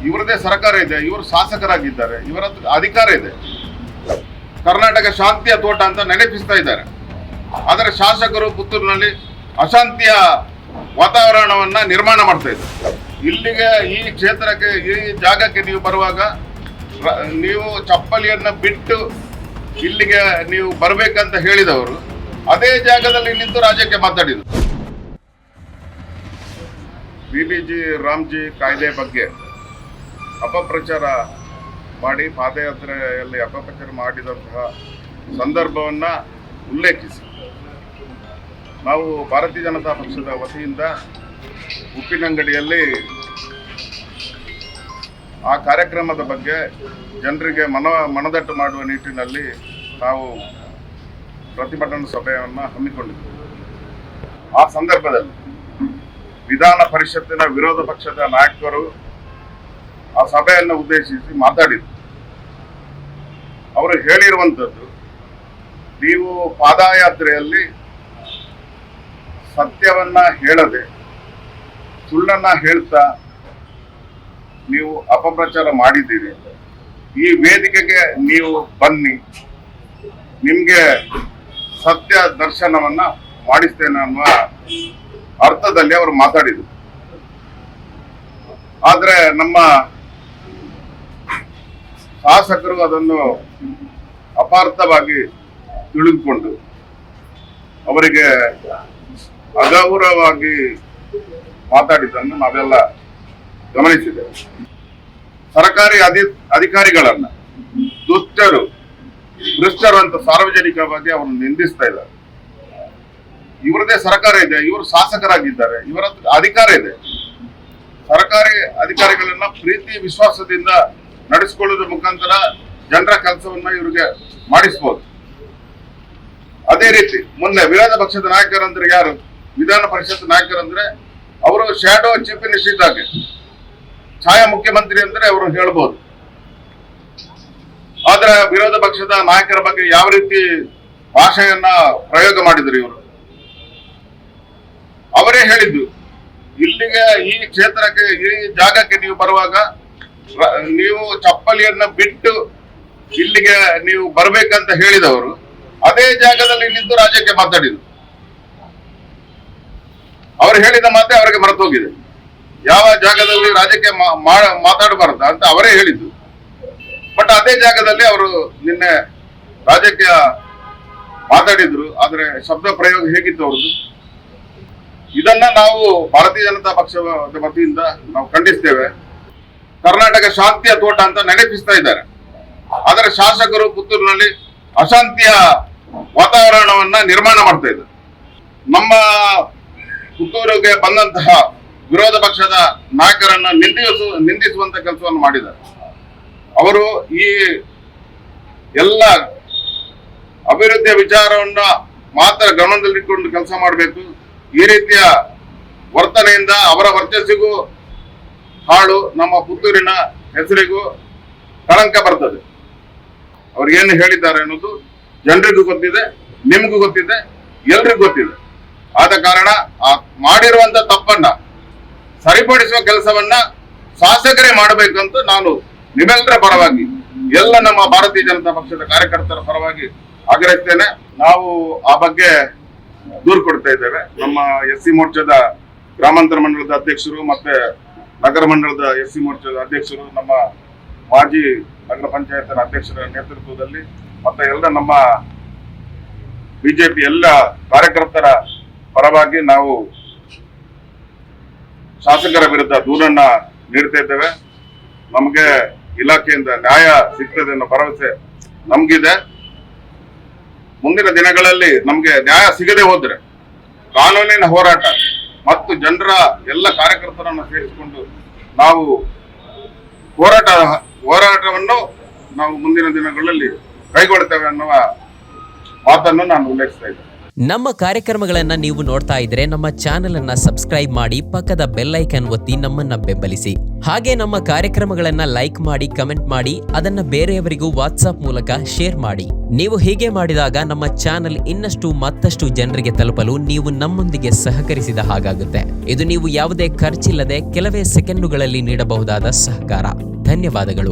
ಇವರದೇ ಸರ್ಕಾರ ಇದೆ, ಇವರು ಶಾಸಕರಾಗಿದ್ದಾರೆ, ಇವರ ಅಧಿಕಾರ ಇದೆ. ಕರ್ನಾಟಕ ಶಾಂತಿಯ ತೋಟ ಅಂತ ನೆನಪಿಸ್ತಾ ಇದ್ದಾರೆ. ಆದರೆ ಶಾಸಕರು ಪುತ್ತೂರಿನಲ್ಲಿ ಅಶಾಂತಿಯ ವಾತಾವರಣವನ್ನ ನಿರ್ಮಾಣ ಮಾಡ್ತಾ ಇದ್ದಾರೆ. ಇಲ್ಲಿಗೆ ಈ ಕ್ಷೇತ್ರಕ್ಕೆ ಈ ಜಾಗಕ್ಕೆ ನೀವು ಬರುವಾಗ ನೀವು ಚಪ್ಪಲಿಯನ್ನ ಬಿಟ್ಟು ಇಲ್ಲಿಗೆ ನೀವು ಬರಬೇಕಂತ ಹೇಳಿದವರು ಅದೇ ಜಾಗದಲ್ಲಿ ನಿಂತು ರಾಜ್ಯಕ್ಕೆ ಮಾತಾಡಿದರು. ಬಿಬಿಜಿ ರಾಮ್ಜಿ ಕಾಯ್ದೆ ಬಗ್ಗೆ ಅಪಪ್ರಚಾರ ಮಾಡಿ ಪಾದಯಾತ್ರೆಯಲ್ಲಿ ಅಪಪ್ರಚಾರ ಮಾಡಿದಂತಹ ಸಂದರ್ಭವನ್ನ ಉಲ್ಲೇಖಿಸಿ ನಾವು ಭಾರತೀಯ ಜನತಾ ಪಕ್ಷದ ವತಿಯಿಂದ ಉಪ್ಪಿನಂಗಡಿಯಲ್ಲಿ ಆ ಕಾರ್ಯಕ್ರಮದ ಬಗ್ಗೆ ಜನರಿಗೆ ಮನದಟ್ಟು ಮಾಡುವ ನಿಟ್ಟಿನಲ್ಲಿ ನಾವು ಪ್ರತಿಭಟನಾ ಸಭೆಯನ್ನು ಹಮ್ಮಿಕೊಂಡಿದ್ದೇವೆ. ಆ ಸಂದರ್ಭದಲ್ಲಿ ವಿಧಾನ ಪರಿಷತ್ತಿನ ವಿರೋಧ ಪಕ್ಷದ ನಾಯಕರು ಆ ಸಭೆಯನ್ನು ಉದ್ದೇಶಿಸಿ ಮಾತಾಡಿದರು. ಅವರು ಹೇಳಿರುವಂಥದ್ದು, ನೀವು ಪಾದಯಾತ್ರೆಯಲ್ಲಿ ಸತ್ಯವನ್ನ ಹೇಳದೆ ಸುಳ್ಳನ್ನ ಹೇಳ್ತಾ ನೀವು ಅಪಪ್ರಚಾರ ಮಾಡಿದ್ದೀರಿ. ಈ ವೇದಿಕೆಗೆ ನೀವು ಬನ್ನಿ, ನಿಮ್ಗೆ ಸತ್ಯ ದರ್ಶನವನ್ನ ಮಾಡಿಸ್ತೇನೆ ಅನ್ನುವ ಅರ್ಥದಲ್ಲಿ ಅವರು ಮಾತಾಡಿದರು. ಆದ್ರೆ ನಮ್ಮ ಶಾಸಕರು ಅದನ್ನು ಅಪಾರ್ಥವಾಗಿ ತಿಳಿದುಕೊಂಡು ಅವರಿಗೆ ಅಗೌರವವಾಗಿ ಮಾತಾಡಿದ್ದನ್ನು ನಾವೆಲ್ಲ ಗಮನಿಸಿದ್ದೇವೆ. ಸರ್ಕಾರಿ ಅಧಿಕಾರಿಗಳನ್ನ ದುಷ್ಟರು, ಭ್ರಷ್ಟರು ಅಂತ ಸಾರ್ವಜನಿಕವಾಗಿ ಅವರನ್ನು ನಿಂದಿಸ್ತಾ ಇದ್ದಾರೆ. ಇವರದೇ ಸರ್ಕಾರ ಇದೆ, ಇವರು ಶಾಸಕರಾಗಿದ್ದಾರೆ, ಇವರ ಅಧಿಕಾರ ಇದೆ. ಸರ್ಕಾರಿ ಅಧಿಕಾರಿಗಳನ್ನ ಪ್ರೀತಿ ವಿಶ್ವಾಸದಿಂದ ನಡೆಸಿಕೊಳ್ಳುವುದರ ಮುಖಾಂತರ ಜನರ ಕೆಲಸವನ್ನ ಇವರಿಗೆ ಮಾಡಿಸಬಹುದು. ಅದೇ ರೀತಿ ಮೊನ್ನೆ ವಿರೋಧ ಪಕ್ಷದ ನಾಯಕರಂದ್ರೆ ಯಾರು? ವಿಧಾನ ಪರಿಷತ್ ನಾಯಕರಂದ್ರೆ ಅವರು ಶ್ಯಾಡೋ ಚೀಫ್ ಮಿನಿಸ್ಟರ್ ಇದ್ದಾಗೆ, ಛಾಯಾ ಮುಖ್ಯಮಂತ್ರಿ ಅಂದ್ರೆ ಅವರು ಹೇಳ್ಬೋದು. ಆದ್ರೆ ವಿರೋಧ ಪಕ್ಷದ ನಾಯಕರ ಬಗ್ಗೆ ಯಾವ ರೀತಿ ಭಾಷೆಯನ್ನ ಪ್ರಯೋಗ ಮಾಡಿದ್ರು ಇವರು? ಅವರೇ ಹೇಳಿದ್ದು, ಇಲ್ಲಿಗೆ ಈ ಕ್ಷೇತ್ರಕ್ಕೆ ಈ ಜಾಗಕ್ಕೆ ನೀವು ಬರುವಾಗ ನೀವು ಚಪ್ಪಲಿಯನ್ನ ಬಿಟ್ಟು ಇಲ್ಲಿಗೆ ನೀವು ಬರ್ಬೇಕಂತ ಹೇಳಿದವರು ಅದೇ ಜಾಗದಲ್ಲಿ ನಿಂತು ರಾಜ್ಯಕ್ಕೆ ಮಾತಾಡಿದ್ರು. ಅವರು ಹೇಳಿದ ಮಾತೆ ಅವರಿಗೆ ಮರೆತು ಹೋಗಿದೆ. ಯಾವ ಜಾಗದಲ್ಲಿ ರಾಜ್ಯಕ್ಕೆ ಮಾತಾಡಬಾರದು ಅಂತ ಅವರೇ ಹೇಳಿದ್ದು. ಬಟ್ ಅದೇ ಜಾಗದಲ್ಲಿ ಅವರು ನಿನ್ನೆ ರಾಜ್ಯಕ್ಕೆ ಮಾತಾಡಿದ್ರು. ಆದ್ರೆ ಶಬ್ದ ಪ್ರಯೋಗ ಹೇಗಿತ್ತು ಅವ್ರದ್ದು? ಇದನ್ನ ನಾವು ಭಾರತೀಯ ಜನತಾ ಪಕ್ಷದ ವತಿಯಿಂದ ನಾವು ಖಂಡಿಸ್ತೇವೆ. ಕರ್ನಾಟಕ ಶಾಂತಿಯ ತೋಟ ಅಂತ ನೆನಪಿಸ್ತಾ ಇದ್ದಾರೆ. ಆದರೆ ಶಾಸಕರು ಪುತ್ತೂರಿನಲ್ಲಿ ಅಶಾಂತಿಯ ವಾತಾವರಣವನ್ನ ನಿರ್ಮಾಣ ಮಾಡ್ತಾ ಇದ್ದಾರೆ. ನಮ್ಮ ಪುತ್ತೂರಿಗೆ ಬಂದಂತಹ ವಿರೋಧ ಪಕ್ಷದ ನಾಯಕರನ್ನ ನಿಂದಿಸುವಂತ ಕೆಲಸವನ್ನು ಮಾಡಿದ್ದಾರೆ. ಅವರು ಈ ಎಲ್ಲ ಅಭಿವೃದ್ಧಿಯ ವಿಚಾರವನ್ನ ಮಾತ್ರ ಗಮನದಲ್ಲಿಟ್ಟುಕೊಂಡು ಕೆಲಸ ಮಾಡಬೇಕು. ಈ ರೀತಿಯ ವರ್ತನೆಯಿಂದ ಅವರ ವರ್ಚಸ್ಸಿಗೂ ಹಾಳು, ನಮ್ಮ ಪುತ್ತೂರಿನ ಹೆಸರಿಗೂ ಕಳಂಕ ಬರ್ತದೆ. ಅವ್ರು ಏನು ಹೇಳಿದ್ದಾರೆ ಅನ್ನೋದು ಜನರಿಗೂ ಗೊತ್ತಿದೆ, ನಿಮಗೂ ಗೊತ್ತಿದೆ, ಎಲ್ರಿಗೂ ಗೊತ್ತಿದೆ. ಆದ ಕಾರಣ ಆ ಮಾಡಿರುವಂತ ತಪ್ಪನ್ನ ಸರಿಪಡಿಸುವ ಕೆಲಸವನ್ನ ಶಾಸಕರೇ ಮಾಡಬೇಕಂತ ನಾನು ನಿಮ್ಮೆಲ್ಲರ ಪರವಾಗಿ, ಎಲ್ಲ ನಮ್ಮ ಭಾರತೀಯ ಜನತಾ ಪಕ್ಷದ ಕಾರ್ಯಕರ್ತರ ಪರವಾಗಿ ಆಗ್ರಹಿಸ್ತೇನೆ. ನಾವು ಆ ಬಗ್ಗೆ ದೂರು ಕೊಡ್ತಾ ಇದ್ದೇವೆ. ನಮ್ಮ ಎಸ್ಸಿ ಮೋರ್ಚಾದ ಗ್ರಾಮಾಂತರ ಮಂಡಳದ ಅಧ್ಯಕ್ಷರು ಮತ್ತೆ ನಗರ ಮಂಡಳದ ಎಸ್ಸಿ ಮೋರ್ಚಾದ ಅಧ್ಯಕ್ಷರು, ನಮ್ಮ ಮಾಜಿ ನಗರ ಪಂಚಾಯತ್ ಅಧ್ಯಕ್ಷರ ನೇತೃತ್ವದಲ್ಲಿ ಮತ್ತೆ ಎಲ್ಲ ನಮ್ಮ ಬಿಜೆಪಿ ಎಲ್ಲ ಕಾರ್ಯಕರ್ತರ ಪರವಾಗಿ ನಾವು ಶಾಸಕರ ವಿರುದ್ಧ ದೂರನ್ನ ನೀಡ್ತಾ ಇದ್ದೇವೆ. ನಮಗೆ ಇಲಾಖೆಯಿಂದ ನ್ಯಾಯ ಸಿಗ್ತದೆ ಅನ್ನೋ ಭರವಸೆ ನಮ್ಗಿದೆ. ಮುಂದಿನ ದಿನಗಳಲ್ಲಿ ನಮ್ಗೆ ನ್ಯಾಯ ಸಿಗದೆ ಹೋದ್ರೆ ಕಾನೂನಿನ ಹೋರಾಟ ಮತ್ತು ಜನರ ಎಲ್ಲ ಕಾರ್ಯಕರ್ತರನ್ನು ಸೇರಿಸಿಕೊಂಡು ನಾವು ಹೋರಾಟವನ್ನು ನಾವು ಮುಂದಿನ ದಿನಗಳಲ್ಲಿ ಕೈಗೊಳ್ತೇವೆ ಅನ್ನುವ ಮಾತನ್ನು ನಾನು ಉಲ್ಲೇಖಿಸ್ತಾ ಇದ್ದೇನೆ. ನಮ್ಮ ಕಾರ್ಯಕ್ರಮಗಳನ್ನ ನೀವು ನೋಡ್ತಾ ಇದ್ರೆ ನಮ್ಮ ಚಾನೆಲ್ ಅನ್ನ ಸಬ್ಸ್ಕ್ರೈಬ್ ಮಾಡಿ, ಪಕ್ಕದ ಬೆಲ್ ಐಕಾನ್ ಒತ್ತಿ ನಮ್ಮನ್ನ ಬೆಂಬಲಿಸಿ. ಹಾಗೆ ನಮ್ಮ ಕಾರ್ಯಕ್ರಮಗಳನ್ನ ಲೈಕ್ ಮಾಡಿ, ಕಮೆಂಟ್ ಮಾಡಿ, ಅದನ್ನ ಬೇರೆಯವರಿಗೂ ವಾಟ್ಸ್ಆಪ್ ಮೂಲಕ ಶೇರ್ ಮಾಡಿ. ನೀವು ಹೀಗೆ ಮಾಡಿದಾಗ ನಮ್ಮ ಚಾನೆಲ್ ಮತ್ತಷ್ಟು ಜನರಿಗೆ ತಲುಪಲು ನೀವು ನಮ್ಮೊಂದಿಗೆ ಸಹಕರಿಸಿದ ಹಾಗಾಗುತ್ತೆ. ಇದು ನೀವು ಯಾವುದೇ ಖರ್ಚಿಲ್ಲದೆ ಕೆಲವೇ ಸೆಕೆಂಡುಗಳಲ್ಲಿ ನೀಡಬಹುದಾದ ಸಹಕಾರ. ಧನ್ಯವಾದಗಳು.